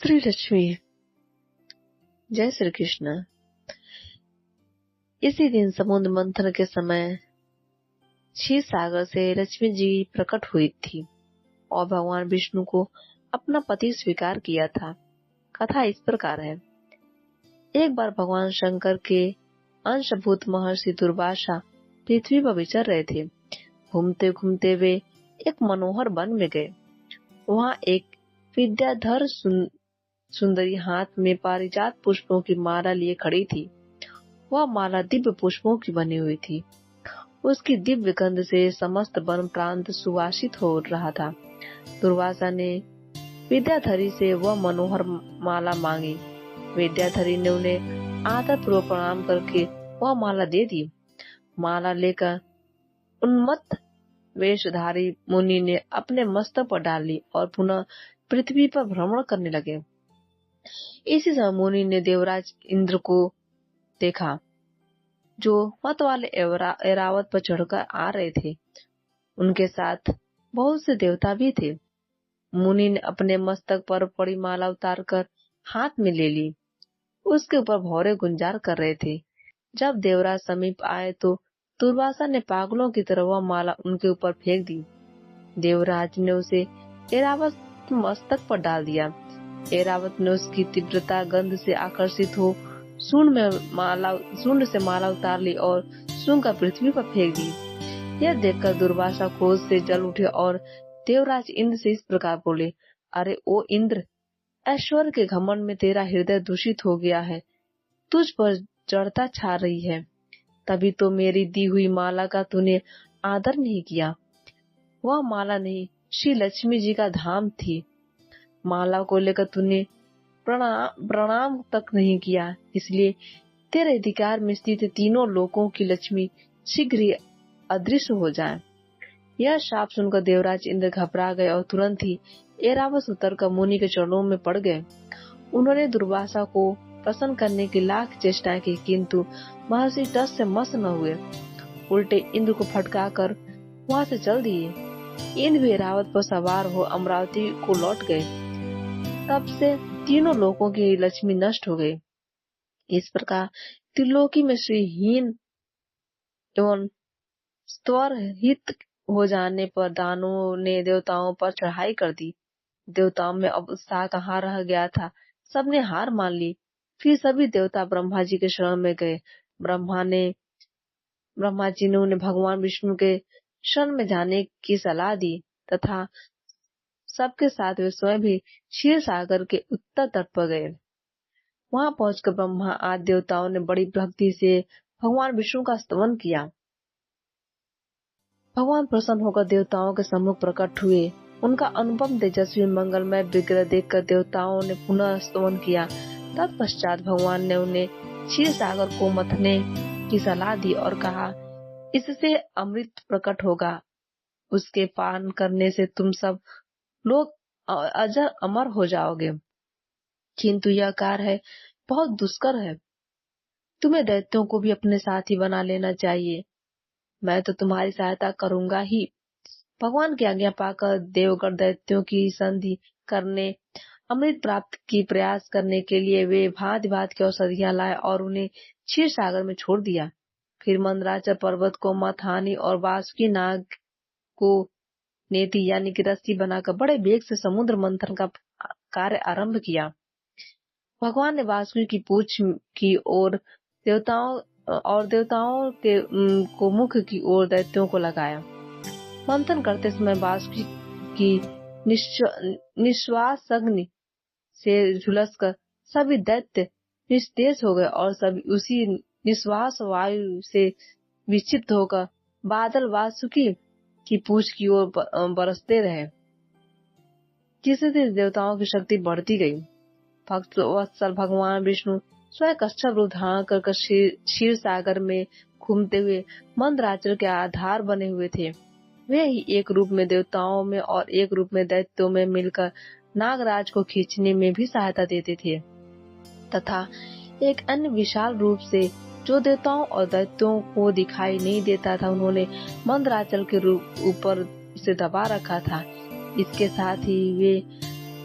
श्री लक्ष्मी। जय श्री कृष्ण। इसी दिन समुद्र मंथन के समय क्षीर सागर से लक्ष्मी जी प्रकट हुई थी और भगवान विष्णु को अपना पति स्वीकार किया था। कथा इस प्रकार है। एक बार भगवान शंकर के अंशभूत महर्षि दुर्वासा पृथ्वी पर विचर रहे थे। घूमते घूमते वे एक मनोहर वन में गए। वहाँ एक विद्याधर सुंदरी हाथ में पारिजात पुष्पों की माला लिए खड़ी थी। वह माला दिव्य पुष्पों की बनी हुई थी। उसकी दिव्य गंध से समस्त वन प्रांत सुवासित हो रहा था। दुर्वासा ने विद्याधरी से वह मनोहर माला मांगी। विद्याधरी ने उन्हें आदर पूर्वक प्रणाम करके वह माला दे दी। माला लेकर उन्मत्त वेशधारी मुनि ने अपने मस्तक पर डाल ली और पुनः पृथ्वी पर भ्रमण करने लगे। इसी समय मुनि ने देवराज इंद्र को देखा, जो मत वाले ऐरावत पर चढ़कर आ रहे थे। उनके साथ बहुत से देवता भी थे। मुनि ने अपने मस्तक पर पड़ी माला उतारकर हाथ में ले ली। उसके ऊपर भौरे गुंजार कर रहे थे। जब देवराज समीप आए तो दुर्वासा ने पागलों की तरह वह माला उनके ऊपर फेंक दी। देवराज ने उसे ऐरावत के मस्तक पर डाल दिया। ऐरावत ने उसकी तीव्रता गंध से आकर्षित हो सूंड से माला उतार ली और सूंघकर पृथ्वी पर फेंक दी। यह देखकर दुर्वासा क्रोध से जल उठे और देवराज इंद्र से इस प्रकार बोले, अरे ओ इंद्र, ऐश्वर्य के घमंड में तेरा हृदय दूषित हो गया है। तुझ पर जड़ता छा रही है। तभी तो मेरी दी हुई माला का तूने आदर नहीं किया। वह माला नहीं, श्री लक्ष्मी जी का धाम थी। माला को लेकर तूने प्रणाम तक नहीं किया। इसलिए तेरे अधिकार में स्थित तीनों लोकों की लक्ष्मी शीघ्र ही अदृश्य हो जाए। यह शाप सुनकर देवराज इंद्र घबरा गए और तुरंत ही ऐरावत उतरकर मुनि के चरणों में पड़ गए। उन्होंने दुर्वासा को प्रसन्न करने की लाख चेष्टाएं की, किंतु महर्षि टस से मस न हुए। उल्टे इंद्र को फटकार वहां से चल दिए। इंद्र भी ऐरावत पर सवार हो अमरावती को लौट गए। तब से तीनों लोकों की लक्ष्मी नष्ट हो गई। इस प्रकार त्रिलोकी में श्रीहीन एवं स्तवरहित हो जाने पर दानवों ने देवताओं पर चढ़ाई कर दी। देवताओं में अब उत्साह कहाँ रह गया था। सबने हार मान ली। फिर सभी देवता ब्रह्मा जी के शरण में गए। ब्रह्मा जी ने उन्हें भगवान विष्णु के शरण में जाने की सलाह दी तथा सबके साथ वे स्वयं भी क्षीर सागर के उत्तर तट पर गए। वहां पहुंचकर ब्रह्मा आदि देवताओं ने बड़ी भक्ति से भगवान विष्णु का स्तवन किया। भगवान प्रसन्न होकर देवताओं के सम्मुख प्रकट हुए। उनका अनुपम तेजस्वी मंगलमय विग्रह देखकर देवताओं ने पुनः स्तवन किया। तत्पश्चात भगवान ने उन्हें क्षीर सागर को मथने की सलाह दी और कहा, इससे अमृत प्रकट होगा। उसके पान करने से तुम सब लोग अजर अमर हो जाओगे। किंतु यह कार्य बहुत दुष्कर है। तुम्हें दैत्यों को भी अपने साथी बना लेना चाहिए। मैं तो तुम्हारी सहायता करूंगा ही। भगवान की आज्ञा पाकर देवगण दैत्यों की संधि करने, अमृत प्राप्त की प्रयास करने के लिए वे भांति भांति की औषधियां लाए और उन्हें क्षीर सागर में छोड़ दिया। फिर मंदराचल पर्वत को मथानी और वासुकी नाग को नेति यानी कि रस्सी बनाकर बड़े वेग से समुद्र मंथन का कार्य आरंभ किया। भगवान ने वासुकी की पूंछ की ओर देवताओं के को मुख की ओर दैत्यों को लगाया। मंथन करते समय वासुकी की निश्वास अग्नि से झुलसकर सभी दैत्य निस्तेज हो गए और सभी उसी निश्वास वायु से विक्षिप्त होकर बादल वासुकी की पूंछ की ओर बरसते रहे, जिससे देवताओं की शक्ति बढ़ती गई। भक्त वत्सल भगवान विष्णु स्वयं कच्छप रूप धारण कर क्षीर सागर में घूमते हुए मंदराचल के आधार बने हुए थे। वे ही एक रूप में देवताओं में और एक रूप में दैत्यों में मिलकर नागराज को खींचने में भी सहायता देते थे तथा एक अन्य विशाल रूप से जो देवताओं और दैत्यों को दिखाई नहीं देता था, उन्होंने मंदराचल के ऊपर से दबा रखा था। इसके साथ ही वे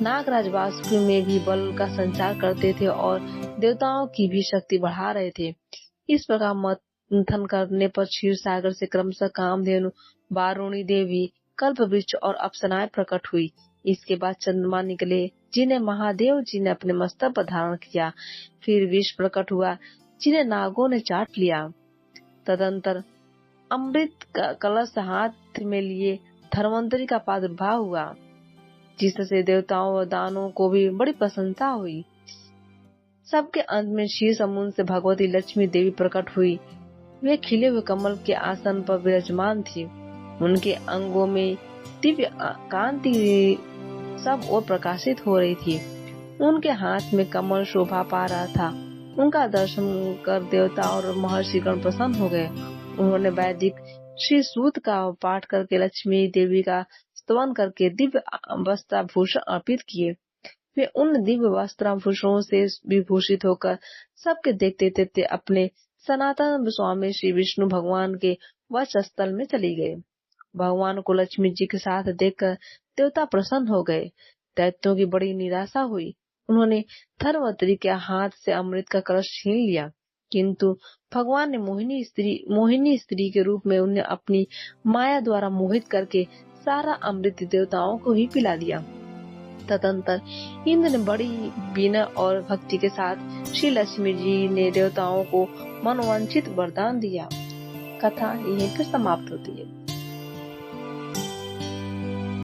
नागराज वासुकी में भी बल का संचार करते थे और देवताओं की भी शक्ति बढ़ा रहे थे। इस प्रकार मंथन करने पर क्षीर सागर से क्रमशः कामधेनु, वारुणी देवी, कल्पवृक्ष और अप्सराएं प्रकट हुई। इसके बाद चंद्रमा निकले, जिन्हें महादेव जी ने अपने मस्तक पर धारण किया। फिर विष प्रकट हुआ, जिन्हें नागों ने चाट लिया। तदंतर अमृत का कलश हाथ में लिए धन्वंतरी का प्रादुर्भाव हुआ, जिससे देवताओं व दानों को भी बड़ी प्रशंसा हुई। सबके अंत में क्षीर समुद्र से भगवती लक्ष्मी देवी प्रकट हुई। वे खिले हुए कमल के आसन पर विराजमान थी। उनके अंगों में दिव्य कांति सब ओर प्रकाशित हो रही थी। उनके हाथ में कमल शोभा पा रहा था। उनका दर्शन कर देवता और महर्षिगण प्रसन्न हो गए। उन्होंने वैदिक श्री सूक्त का पाठ करके लक्ष्मी देवी का स्तवन करके दिव्य वस्त्राभूषण अर्पित किए। वे उन दिव्य वस्त्राभूषणों से विभूषित होकर सबके देखते देखते अपने सनातन स्वामी श्री विष्णु भगवान के वक्षस्थल में चली गए। भगवान को लक्ष्मी जी के साथ देखकर देवता प्रसन्न हो गए। दैत्यों की बड़ी निराशा हुई। उन्होंने धन्वंतरी के हाथ से अमृत का कलश छीन लिया, किंतु भगवान ने मोहिनी स्त्री के रूप में उन्हें अपनी माया द्वारा मोहित करके सारा अमृत देवताओं को ही पिला दिया। तदंतर इंद्र ने बड़ी विनय और भक्ति के साथ श्री लक्ष्मी जी ने देवताओं को मनोवांछित वरदान दिया। कथा यहीं पर समाप्त होती है।